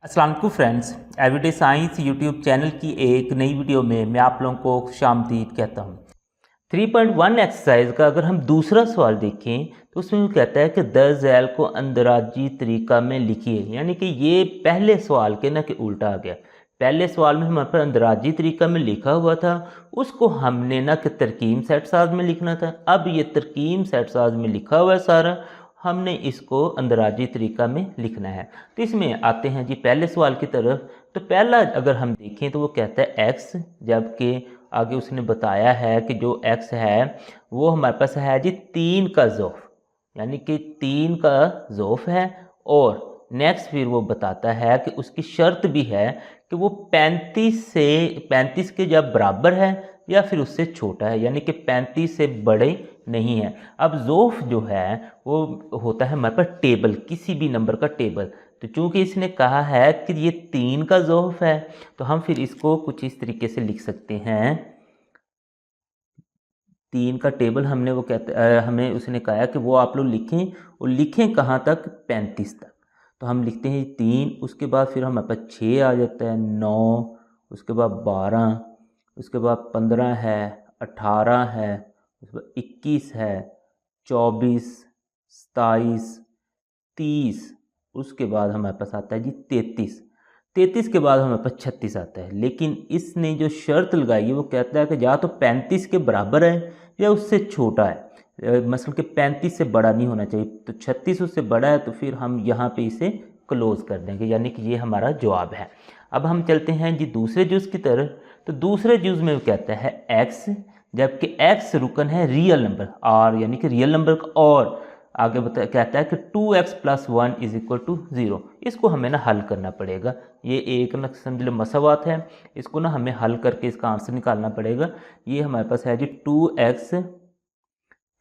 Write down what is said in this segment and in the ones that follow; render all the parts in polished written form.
अस्सलाम वालेकुम friends, everyday science YouTube channel की एक नई वीडियो में मैं आप लोगों को खुशामदीद कहता हूँ। 3.1 एक्सरसाइज का अगर हम दूसरा सवाल देखें तो उसमें वो कहता है कि द झैल को अंदराजी तरीका में लिखिए। यानी कि ये पहले सवाल के ना कि उल्टा आ गया। पहले सवाल में हमारे पास अंदराजी तरीका में लिखा हुआ था, उसको हमने ना कि तरकीब सेट साज में लिखना था। अब ये तरकीब सेट साज में लिखा हुआ है सारा, हमने इसको अंदराजी तरीका में लिखना है। तो इसमें आते हैं जी पहले सवाल की तरफ। तो पहला अगर हम देखें तो वो कहता है एक्स, जबकि आगे उसने बताया है कि जो एक्स है वो हमारे पास है जी 3 का ज़ोफ़, यानी कि 3 का ज़ोफ़ है। और नेक्स्ट फिर वो बताता है कि उसकी शर्त भी है कि वो 35 के जब बराबर है या फिर उससे छोटा है, यानी कि 35 से बड़े नहीं है। अब ज़ोफ़ जो है वो होता है हमारे पास टेबल, किसी भी नंबर का टेबल। तो चूंकि इसने कहा है कि ये 3 का ज़ोफ़ है, तो हम फिर इसको कुछ इस तरीके से लिख सकते हैं। 3 का टेबल हमने वो कहते हमें उसने कहा है कि वो आप लोग लिखें, और लिखें कहाँ तक, 35 तक। तो हम लिखते हैं 3, उसके बाद फिर हमारे पास 6 आ जाता है, 9, उसके बाद 12, उसके बाद 15 है, 18 है, उसके बाद 21 है, 24, 27, 30, उसके बाद हमारे पास आता है जी 33। 33 के बाद हमारे पास 36 आता है। लेकिन इसने जो शर्त लगाई है वो कहता है कि या तो 35 के बराबर है या उससे छोटा है, मसलन कि 35 से बड़ा नहीं होना चाहिए। तो 36 उससे बड़ा है, तो फिर हम यहाँ पे इसे क्लोज कर देंगे, यानी कि ये हमारा जवाब है। अब हम चलते हैं जी दूसरे जुज़ की तरफ। तो दूसरे जुज़ में वो कहता है एक्स, जबकि एक्स रुकन है रियल नंबर आर, यानी कि रियल नंबर का। और आगे कहता है कि 2x + 1 = 0। इसको हमें ना हल करना पड़ेगा। ये एक ना समझ लो मसावात है, इसको ना हमें हल करके इसका आंसर निकालना पड़ेगा। ये हमारे पास है जी 2x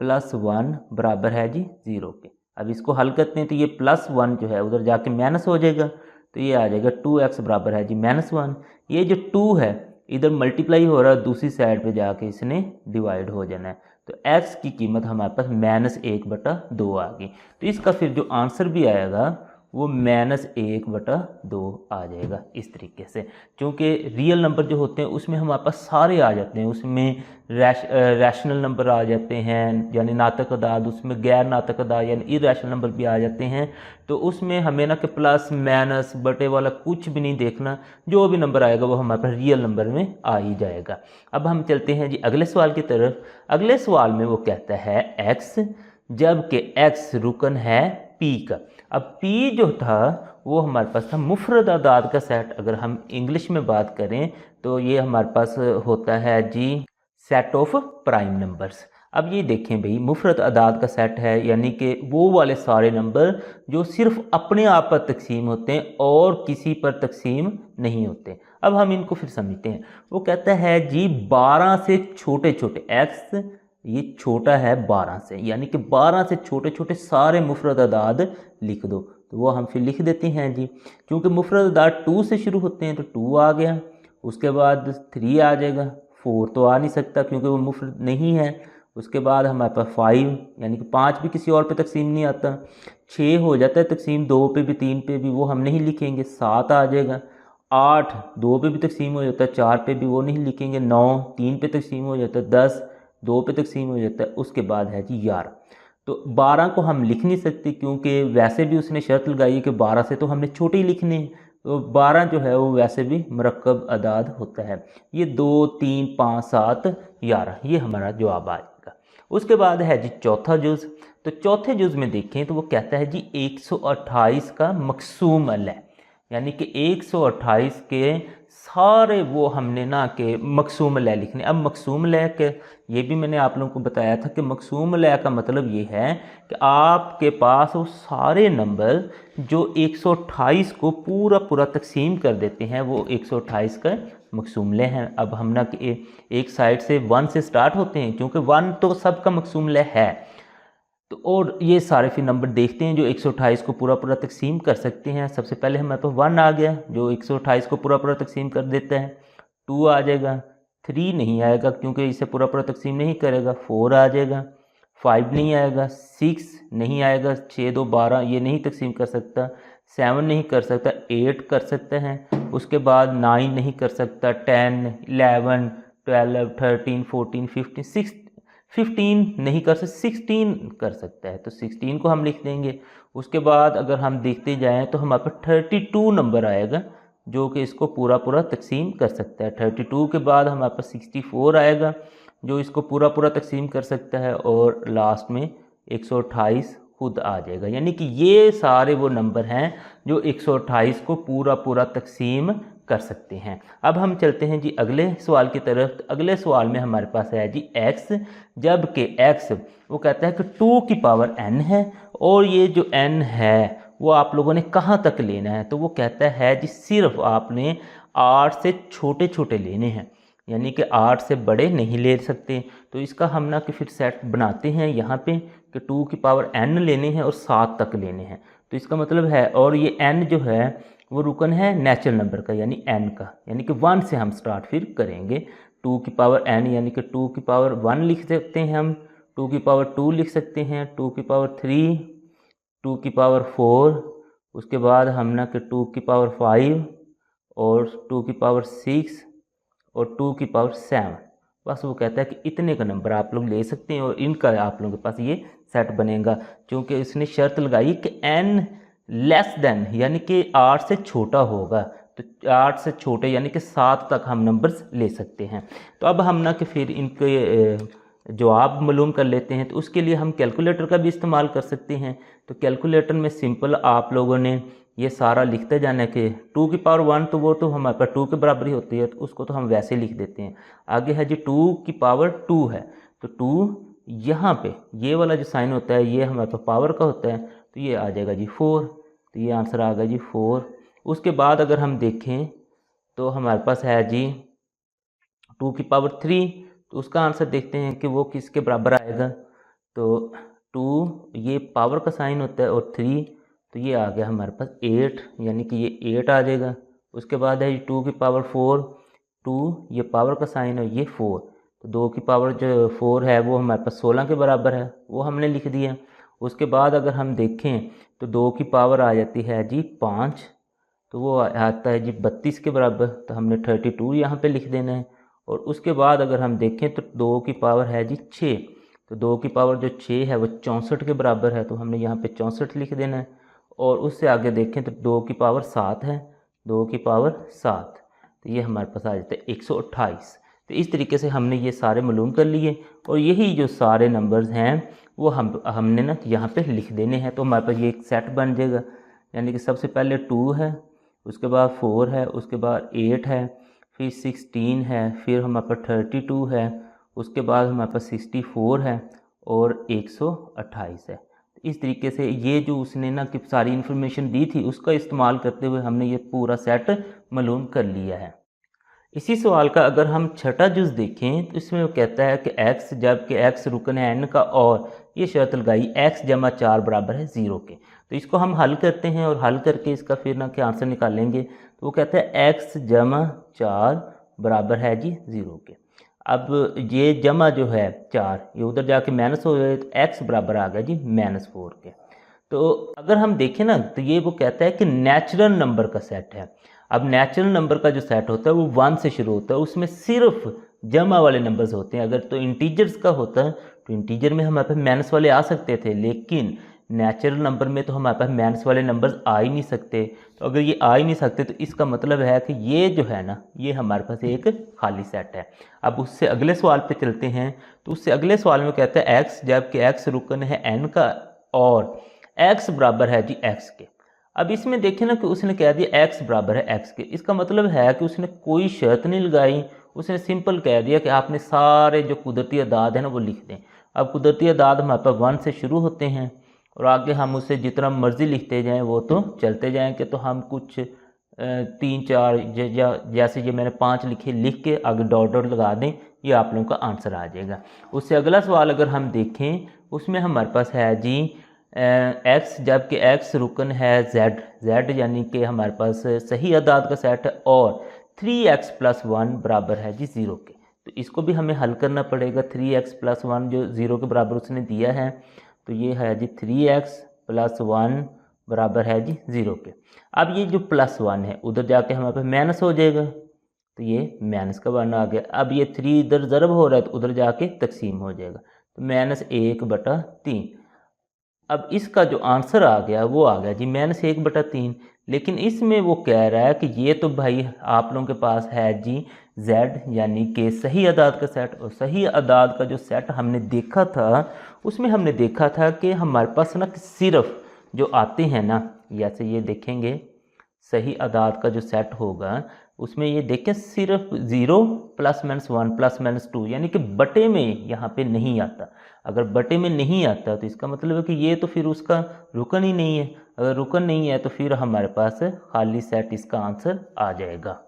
+ 1 बराबर है जी 0 के। अब इसको हल करते हैं तो ये +1 जो है उधर जाके माइनस हो जाएगा, तो ये आ जाएगा 2x बराबर है जी -1। ये जो 2 है इधर मल्टीप्लाई हो रहा है, दूसरी साइड पे जाके इसने डिवाइड हो जाना है। तो x की कीमत हमारे पास -1/2 आ गई। तो इसका फिर जो आंसर भी आएगा वो -1/2 आ जाएगा इस तरीके से। क्योंकि रियल नंबर जो होते हैं उसमें हमारे पास सारे आ जाते हैं, उसमें रैशनल नंबर आ जाते हैं यानी नातक अदाद, उसमें गैर नातक अदाद यानी इरेशनल नंबर भी आ जाते हैं। तो उसमें हमें ना कि प्लस माइनस बटे वाला कुछ भी नहीं देखना, जो भी नंबर आएगा वो हमारे पास रियल नंबर में आ ही जाएगा। अब हम चलते हैं जी अगले सवाल की तरफ। अगले सवाल में वो कहता है एक्स, जबकि एक्स रुकन है पी का। अब पी जो था वो हमारे पास था मुफरद अदाद का सेट। अगर हम इंग्लिश में बात करें तो ये हमारे पास होता है जी सेट ऑफ प्राइम नंबर्स। अब ये देखें भाई, मुफरद अदाद का सेट है, यानी कि वो वाले सारे नंबर जो सिर्फ अपने आप पर तकसीम होते हैं और किसी पर तकसीम नहीं होते। अब हम इनको फिर समझते हैं। वो कहता है जी 12 से छोटे छोटे, एक्स ये छोटा है 12 से, यानी कि 12 से छोटे छोटे सारे मुफरद अदाद लिख दो। तो वो हम फिर लिख देते हैं जी। क्योंकि मुफरद अदाद 2 से शुरू होते हैं तो 2 आ गया, उसके बाद 3 आ जाएगा, 4 तो आ नहीं सकता क्योंकि वो मुफरद नहीं है। उसके बाद हमारे पास 5, यानी कि 5 भी किसी और पे तकसीम नहीं आता। 6 हो जाता है तकसीम 2 पे भी 3 पे भी, वो हम नहीं लिखेंगे, 7 आ जाएगा। 8 2 पे भी तकसीम हो जाता है, 4 पे भी, वो नहीं लिखेंगे। 9 3 पे तकसीम हो जाता है, 10 2 पे तकसीम हो जाता है। उसके बाद है जी 11। तो 12 को हम लिख नहीं सकते क्योंकि वैसे भी उसने शर्त लगाई है कि 12 से तो हमने छोटे ही लिखने हैं। तो 12 जो है वो वैसे भी मरकब अदाद होता है। ये 2 3 5 7 11, ये हमारा जवाब आ जाएगा। उसके बाद है जी चौथा जुज़। तो चौथे जुज़ में देखें तो वो कहता है जी 128 का मकसूम अल है, यानी कि 128 के सारे वो हमने ना कि मकसूम लय लिखने। अब मकसूम लय के ये भी मैंने आप लोगों को बताया था कि मकसूम लय का मतलब ये है कि आपके पास वो सारे नंबर जो 128 को पूरा पूरा तकसीम कर देते हैं, वो 128 का मकसूम लय हैं। अब हम ना कि एक साइड से 1 से स्टार्ट होते हैं, क्योंकि 1 तो सबका मकसूम लय है। तो और ये सारे फिर नंबर देखते हैं जो 128 को पूरा पूरा तकसीम कर सकते हैं। सबसे पहले हमारे पास 1 आ गया जो 128 को पूरा पूरा तकसीम कर देता है। 2 आ जाएगा, 3 नहीं आएगा क्योंकि इसे पूरा पूरा तकसीम नहीं करेगा। 4 आ जाएगा, 5 नहीं आएगा, 6 नहीं आएगा, 6 2 12 ये नहीं तकसीम कर सकता। 7 नहीं कर सकता, 8 कर सकते हैं, उसके बाद 9 नहीं कर सकता, 10, 11, 12, 13, 14, 15, 15 नहीं कर सकता, 16 कर सकता है, तो 16 को हम लिख देंगे। उसके बाद अगर हम देखते जाएं तो हमारे पास 32 नंबर आएगा जो कि इसको पूरा पूरा तकसीम कर सकता है। 32 के बाद हमारे पास 64 आएगा जो इसको पूरा पूरा तकसीम कर सकता है, और लास्ट में 128 खुद आ जाएगा। यानी कि ये सारे वो नंबर हैं जो 128 को पूरा पूरा तकसीम कर सकते हैं। अब हम चलते हैं जी अगले सवाल की तरफ। अगले सवाल में हमारे पास है जी x, जबकि x वो कहता है कि 2 की पावर n है, और ये जो n है वो आप लोगों ने कहाँ तक लेना है, तो वो कहता है जी सिर्फ आपने 8 से छोटे छोटे लेने हैं, यानी कि 8 से बड़े नहीं ले सकते। तो इसका हम ना कि फिर सेट बनाते हैं यहाँ पे कि 2 की पावर n लेने हैं और 7 तक लेने हैं। तो इसका मतलब है, और ये n जो है वो रुकन है नेचुरल नंबर का यानी n का, यानी कि 1 से हम स्टार्ट फिर करेंगे। 2 की पावर n यानी कि 2 की पावर 1 लिख सकते हैं हम, 2 की पावर 2 लिख सकते हैं, 2 की पावर 3, 2 की पावर 4, उसके बाद हम ना कि 2 की पावर 5 और 2 की पावर 6 और 2 की पावर 7। बस वो कहता है कि इतने का नंबर आप लोग ले सकते हैं और इनका आप लोगों के पास ये सेट बनेगा, क्योंकि इसने शर्त लगाई कि n लेस देन यानी कि 8 से छोटा होगा। तो 8 से छोटे यानी कि 7 तक हम नंबर्स ले सकते हैं। तो अब हम ना कि फिर इनके जवाब मालूम कर लेते हैं। तो उसके लिए हम कैलकुलेटर का भी इस्तेमाल कर सकते हैं। तो कैलकुलेटर में सिंपल आप लोगों ने ये सारा लिखते जाना कि 2 की पावर 1 तो वो तो हमारे पास 2 के बराबर ही होती है, तो उसको तो हम वैसे लिख देते हैं। आगे है जी 2 की पावर 2 है, तो 2 यहाँ पे ये वाला जो साइन होता है ये हमारे पास पावर का होता है, तो ये आ जाएगा जी 4। तो ये आंसर आ गया जी 4। उसके बाद अगर हम देखें तो हमारे पास है जी 2 की पावर 3, तो उसका आंसर देखते हैं कि वो किसके बराबर आएगा। तो 2 ये पावर का साइन होता है और 3 तो ये आ गया हमारे पास 8, यानी कि ये 8 आ जाएगा। उसके बाद है 2 की पावर 4, 2 ये पावर का साइन है, ये 4, तो 2 की पावर जो 4 है वो हमारे पास 16 के बराबर है, वो हमने लिख दिया। उसके बाद अगर हम देखें तो 2 की पावर आ जाती है जी 5, तो वो आता है जी 32 के बराबर, तो हमने 32 यहाँ पे लिख देना है। और उसके बाद अगर हम देखें तो 2 की पावर है जी 6, तो 2 की पावर जो 6 है वो 64 के बराबर है, तो हमने यहाँ पे 64 लिख देना है। और उससे आगे देखें तो 2 की पावर 7 है, 2 की पावर 7, तो ये हमारे पास आ जाता है 128। तो इस तरीके से हमने ये सारे मालूम कर लिए, और यही जो सारे नंबर्स हैं वो हमने ना यहाँ पे लिख देने हैं। तो हमारे पास ये एक सेट बन जाएगा, यानी कि सबसे पहले 2 है, उसके बाद 4 है, उसके बाद 8 है, फिर 16 है, फिर हमारे पास 32 है, उसके बाद हमारे पास 64 है और 128 है। इस तरीके से ये जो उसने ना कि सारी इन्फॉर्मेशन दी थी उसका इस्तेमाल करते हुए हमने ये पूरा सेट मालूम कर लिया है। इसी सवाल का अगर हम छठा जुज़ देखें तो इसमें वो कहता है कि x जबकि x रुकन है n का, और ये शर्त लगाई x जमा 4 बराबर है 0 के। तो इसको हम हल करते हैं और हल करके इसका फिर ना कि आंसर निकालेंगे। तो वो कहता है x जमा 4 बराबर है जी 0 के। अब ये जमा जो है 4 ये उधर जाके माइनस हो जाए, तो x बराबर आ गया जी -4 के। तो अगर हम देखें ना तो ये वो कहता है कि नेचुरल नंबर का सेट है। अब नेचुरल नंबर का जो सेट होता है वो 1 से शुरू होता है, उसमें सिर्फ जमा वाले नंबर्स होते हैं। अगर तो इंटीजर्स का होता है तो इंटीजर में हमारे पास माइनस वाले आ सकते थे, लेकिन नेचुरल नंबर में तो हमारे पास माइनस वाले नंबर्स आ ही नहीं सकते। तो अगर ये आ ही नहीं सकते तो इसका मतलब है कि ये जो है ना ये हमारे पास एक खाली सेट है। अब उससे अगले सवाल पे चलते हैं। तो उससे अगले सवाल में कहता है x जबकि x रुकन है n का और x बराबर है जी x के। अब इसमें देखें ना कि उसने कह दिया x बराबर है x के, इसका मतलब है कि उसने कोई शर्त नहीं लगाई, उसने सिंपल कह दिया कि आपने सारे जो कुदरती अदाद है ना वो लिख दें। अब कुदरती अदाद हमारे पास 1 से शुरू होते हैं और आगे हम उसे जितना मर्जी लिखते जाएं वो तो चलते जाएंगे। तो हम कुछ 3 4 जैसे ये मैंने 5 लिखे लिख के आगे डॉट डॉट लगा दें, ये आप लोगों का आंसर आ जाएगा। उससे अगला सवाल अगर हम देखें उसमें हमारे पास है जी x जबकि x रुकन है z यानी कि हमारे पास सही अदाद का सेट है, और 3x + 1 बराबर है जी 0 के। तो इसको भी हमें हल करना पड़ेगा। 3x + 1 जो 0 के बराबर उसने दिया है, तो ये है जी 3x + 1 बराबर है जी 0 के। अब ये जो +1 है उधर जाके हमारे पास माइनस हो जाएगा, तो ये माइनस का वन आ गया। अब ये 3 इधर ज़रब हो रहा है तो उधर जाके तकसीम हो जाएगा, तो -1/3। अब इसका जो आंसर आ गया वो आ गया जी -1/3। लेकिन इसमें वो कह रहा है कि ये तो भाई आप लोगों के पास है जी z यानी कि सही अदाद का सेट, और सही अदाद का जो सेट हमने देखा था उसमें हमने देखा था कि हमारे पास ना सिर्फ जो आते हैं ना, जैसे ये देखेंगे सही अदाद का जो सेट होगा उसमें ये देखें सिर्फ 0 ±1 ±2 यानी कि बटे में यहाँ पे नहीं आता। अगर बटे में नहीं आता तो इसका मतलब है कि ये तो फिर उसका रुकन ही नहीं है। अगर रुकन नहीं है तो फिर हमारे पास खाली सेट इसका आंसर आ जाएगा।